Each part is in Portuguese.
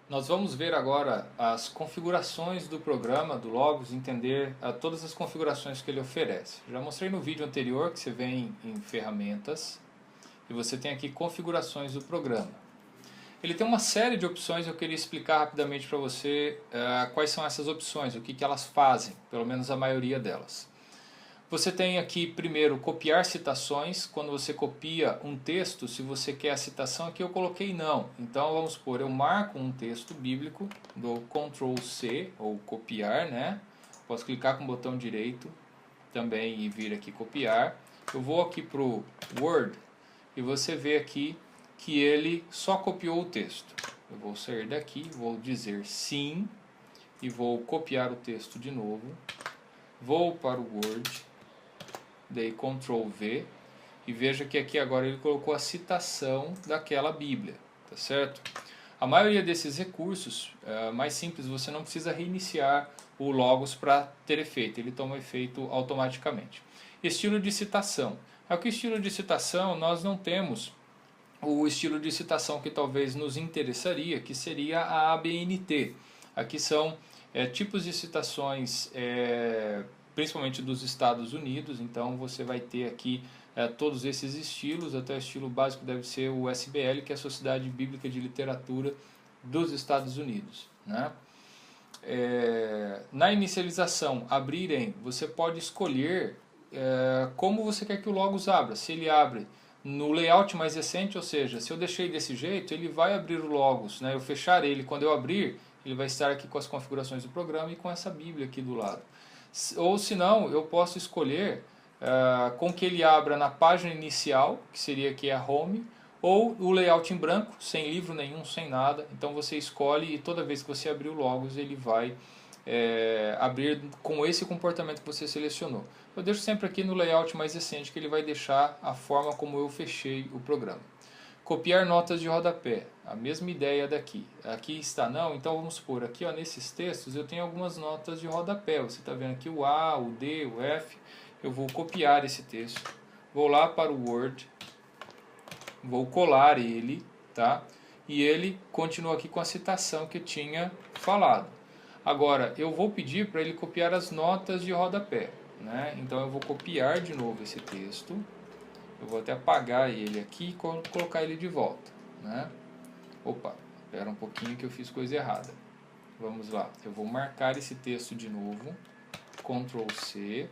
Nós vamos ver agora as configurações do programa, do Logos, entender todas as configurações que ele oferece. Já mostrei no vídeo anterior que você vem em ferramentas e você tem aqui configurações do programa. Ele tem uma série de opções, eu queria explicar rapidamente para você quais são essas opções, o que elas fazem, pelo menos a maioria delas. Você tem aqui primeiro copiar citações. Quando você copia um texto, se você quer a citação, aqui eu coloquei não. Então vamos supor, eu marco um texto bíblico, dou Ctrl C ou copiar, né? Posso clicar com o botão direito também e vir aqui copiar. Eu vou aqui para o Word e você vê aqui que ele só copiou o texto. Eu vou sair daqui, vou dizer sim e vou copiar o texto de novo. Vou para o Word, dei Ctrl V e veja que aqui agora ele colocou a citação daquela Bíblia, tá certo? A maioria desses recursos, mais simples, você não precisa reiniciar o Logos para ter efeito, ele toma efeito automaticamente. Estilo de citação. Aqui, estilo de citação, nós não temos o estilo de citação que talvez nos interessaria, que seria a ABNT. Aqui são tipos de citações, principalmente dos Estados Unidos, então você vai ter aqui todos esses estilos, até o estilo básico deve ser o SBL, que é a Sociedade Bíblica de Literatura dos Estados Unidos, né? Na inicialização, abrirem, você pode escolher como você quer que o Logos abra. Se ele abre no layout mais recente, ou seja, se eu deixei desse jeito, ele vai abrir o Logos, né? Eu fechar ele, quando eu abrir, ele vai estar aqui com as configurações do programa e com essa Bíblia aqui do lado. Ou se não, eu posso escolher com que ele abra na página inicial, que seria aqui a Home, ou o layout em branco, sem livro nenhum, sem nada. Então você escolhe e toda vez que você abrir o Logos, ele vai abrir com esse comportamento que você selecionou. Eu deixo sempre aqui no layout mais recente, que ele vai deixar a forma como eu fechei o programa. Copiar notas de rodapé, a mesma ideia daqui. Aqui está não, então vamos supor, aqui ó, nesses textos eu tenho algumas notas de rodapé. Você está vendo aqui o A, o D, o F. Eu vou copiar esse texto, vou lá para o Word, vou colar ele, tá? E ele continua aqui com a citação que eu tinha falado. Agora, eu vou pedir para ele copiar as notas de rodapé, né? Então eu vou copiar de novo esse texto. Eu vou até apagar ele aqui e colocar ele de volta, né? Opa, espera um pouquinho que eu fiz coisa errada. Vamos lá, eu vou marcar esse texto de novo, Ctrl C,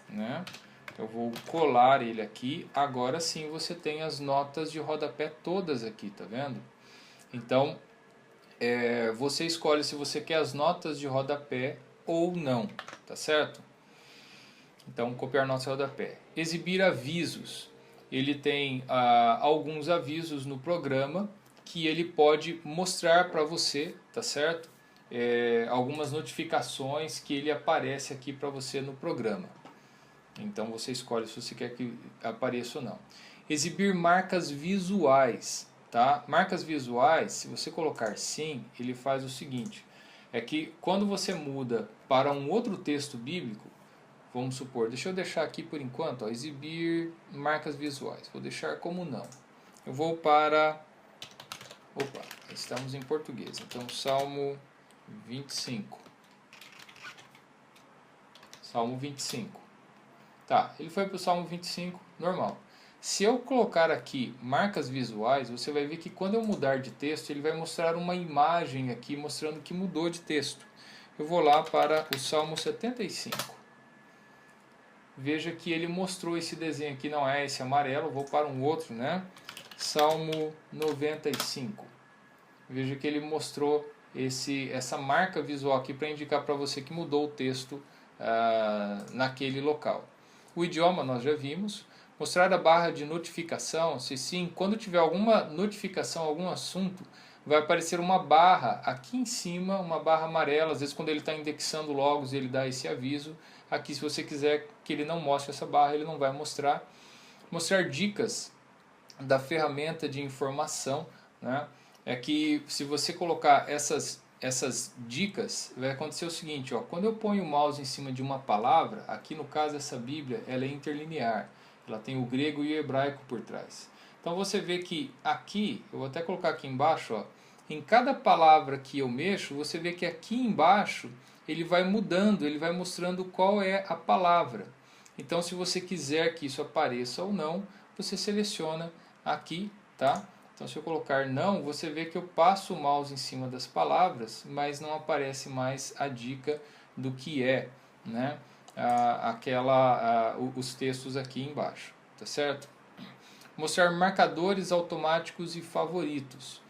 né? Eu vou colar ele aqui. Agora sim você tem as notas de rodapé todas aqui, tá vendo? Então, você escolhe se você quer as notas de rodapé ou não, tá certo? Então, copiar notas de rodapé. Exibir avisos. Ele tem alguns avisos no programa que ele pode mostrar para você, tá certo? Algumas notificações que ele aparece aqui para você no programa. Então você escolhe se você quer que apareça ou não. Exibir marcas visuais, tá? Marcas visuais, se você colocar sim, ele faz o seguinte, é que quando você muda para um outro texto bíblico, vamos supor, deixa eu deixar aqui por enquanto, ó, exibir marcas visuais, vou deixar como não. Eu vou para, opa, estamos em português, então Salmo 25. Salmo 25. Tá, ele foi para o Salmo 25, normal. Se eu colocar aqui marcas visuais, você vai ver que quando eu mudar de texto, ele vai mostrar uma imagem aqui mostrando que mudou de texto. Eu vou lá para o Salmo 75. Veja que ele mostrou esse desenho aqui, não é esse amarelo, vou para um outro, né? Salmo 95. Veja que ele mostrou essa marca visual aqui para indicar para você que mudou o texto naquele local. O idioma nós já vimos. Mostrar a barra de notificação, se sim, quando tiver alguma notificação, algum assunto, vai aparecer uma barra aqui em cima, uma barra amarela. Às vezes quando ele está indexando Logos, ele dá esse aviso. Aqui, se você quiser que ele não mostre essa barra, ele não vai mostrar. Mostrar dicas da ferramenta de informação, né? É que se você colocar essas dicas, vai acontecer o seguinte, ó, quando eu ponho o mouse em cima de uma palavra, aqui no caso essa Bíblia, ela é interlinear, ela tem o grego e o hebraico por trás. Então você vê que aqui, eu vou até colocar aqui embaixo, ó, em cada palavra que eu mexo, você vê que aqui embaixo ele vai mudando, ele vai mostrando qual é a palavra. Então, se você quiser que isso apareça ou não, você seleciona aqui, tá? Então, se eu colocar não, você vê que eu passo o mouse em cima das palavras, mas não aparece mais a dica do que é, né? Os textos aqui embaixo, tá certo? Mostrar marcadores automáticos e favoritos.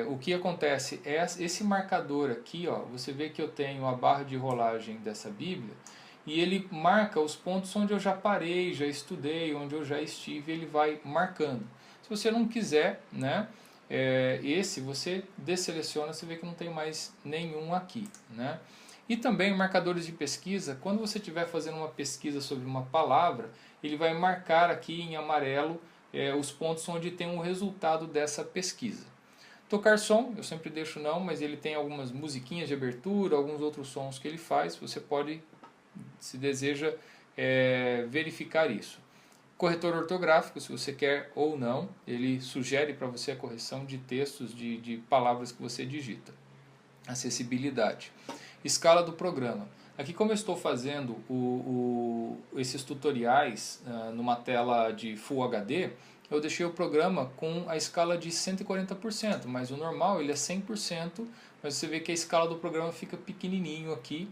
O que acontece é esse marcador aqui, ó, você vê que eu tenho a barra de rolagem dessa Bíblia e ele marca os pontos onde eu já parei, já estudei, onde eu já estive, ele vai marcando. Se você não quiser, né, esse você deseleciona, você vê que não tem mais nenhum aqui, né? E também marcadores de pesquisa, quando você estiver fazendo uma pesquisa sobre uma palavra, ele vai marcar aqui em amarelo os pontos onde tem o resultado dessa pesquisa. Tocar som, eu sempre deixo não, mas ele tem algumas musiquinhas de abertura, alguns outros sons que ele faz, você pode, se deseja, verificar isso. Corretor ortográfico, se você quer ou não, ele sugere para você a correção de textos, de palavras que você digita. Acessibilidade. Escala do programa. Aqui, como eu estou fazendo esses tutoriais numa tela de Full HD, eu deixei o programa com a escala de 140%, mas o normal ele é 100%, mas você vê que a escala do programa fica pequenininho aqui.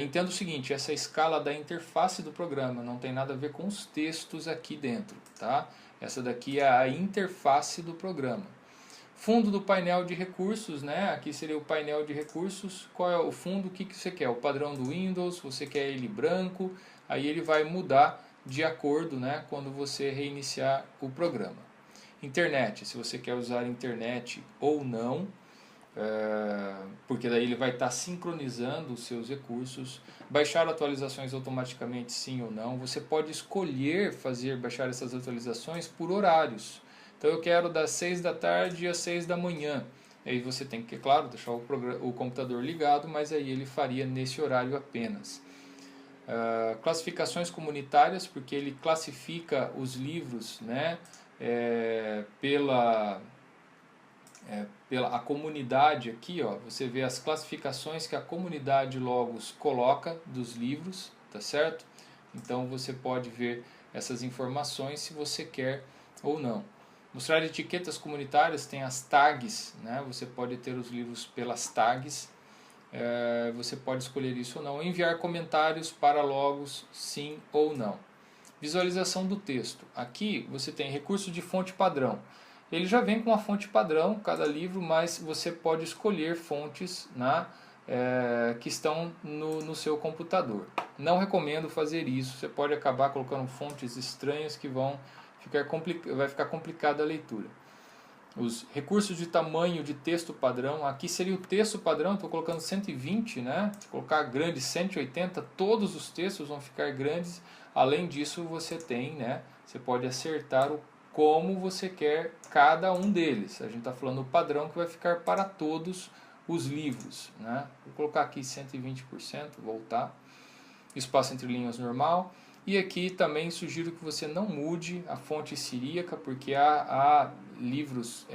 Entenda o seguinte, essa escala da interface do programa não tem nada a ver com os textos aqui dentro, tá? Essa daqui é a interface do programa. Fundo do painel de recursos, né? Aqui seria o painel de recursos. Qual é o fundo? O que você quer? O padrão do Windows, você quer ele branco, aí ele vai mudar de acordo, né, quando você reiniciar o programa. Internet, se você quer usar internet ou não, porque daí ele vai estar sincronizando os seus recursos. Baixar atualizações automaticamente, sim ou não. Você pode escolher baixar essas atualizações por horários. Então eu quero das 6 da tarde às 6 da manhã. Aí você tem que, claro, deixar o computador ligado, mas aí ele faria nesse horário apenas. Classificações comunitárias, porque ele classifica os livros, né, pela a comunidade aqui, ó, você vê as classificações que a comunidade Logos coloca dos livros, tá certo? Então você pode ver essas informações se você quer ou não. Mostrar etiquetas comunitárias, tem as tags, né? Você pode ter os livros pelas tags, você pode escolher isso ou não. Enviar comentários para Logos, sim ou não. Visualização do texto. Aqui você tem recurso de fonte padrão. Ele já vem com a fonte padrão, cada livro, mas você pode escolher fontes, né, que estão no seu computador. Não recomendo fazer isso, você pode acabar colocando fontes estranhas que vai ficar complicada a leitura. Os recursos de tamanho de texto padrão, aqui seria o texto padrão, estou colocando 120, né? Se colocar grande 180, todos os textos vão ficar grandes. Além disso, você tem, né? Você pode acertar como você quer cada um deles. A gente está falando o padrão que vai ficar para todos os livros, né? Vou colocar aqui 120%, voltar. Espaço entre linhas normal. E aqui também sugiro que você não mude a fonte siríaca, porque há livros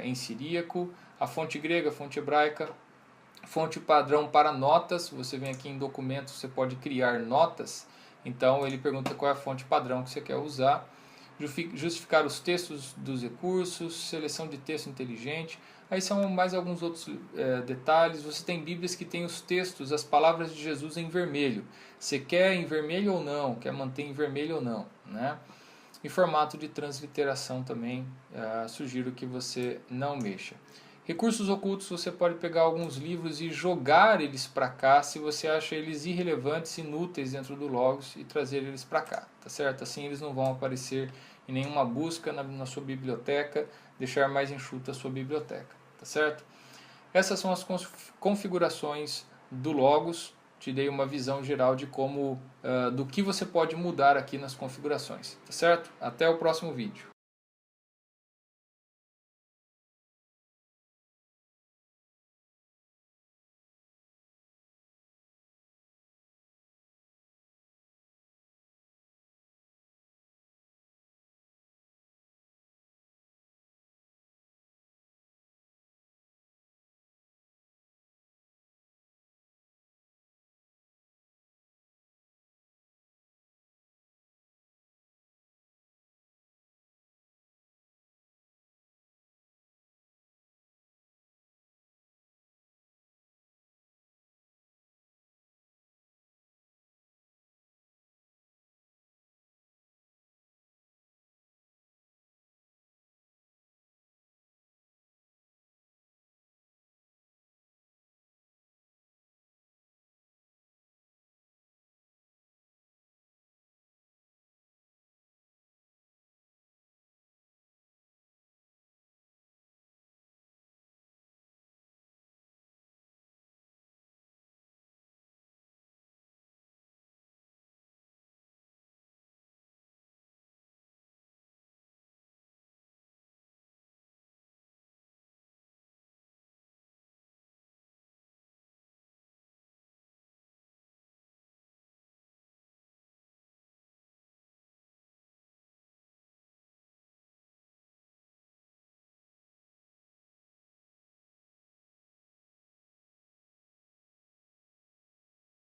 em siríaco, a fonte grega, a fonte hebraica, fonte padrão para notas. Você vem aqui em documentos, você pode criar notas. Então ele pergunta qual é a fonte padrão que você quer usar. Justificar os textos dos recursos, seleção de texto inteligente. Aí são mais alguns outros detalhes. Você tem Bíblias que tem os textos, as palavras de Jesus em vermelho. Você quer em vermelho ou não? Quer manter em vermelho ou não? Né? Em formato de transliteração também, sugiro que você não mexa. Recursos ocultos, você pode pegar alguns livros e jogar eles para cá se você acha eles irrelevantes, inúteis dentro do Logos e trazer eles para cá, tá certo? Assim eles não vão aparecer em nenhuma busca na sua biblioteca, deixar mais enxuta a sua biblioteca, tá certo? Essas são as configurações do Logos. Te dei uma visão geral de como, do que você pode mudar aqui nas configurações, tá certo? Até o próximo vídeo.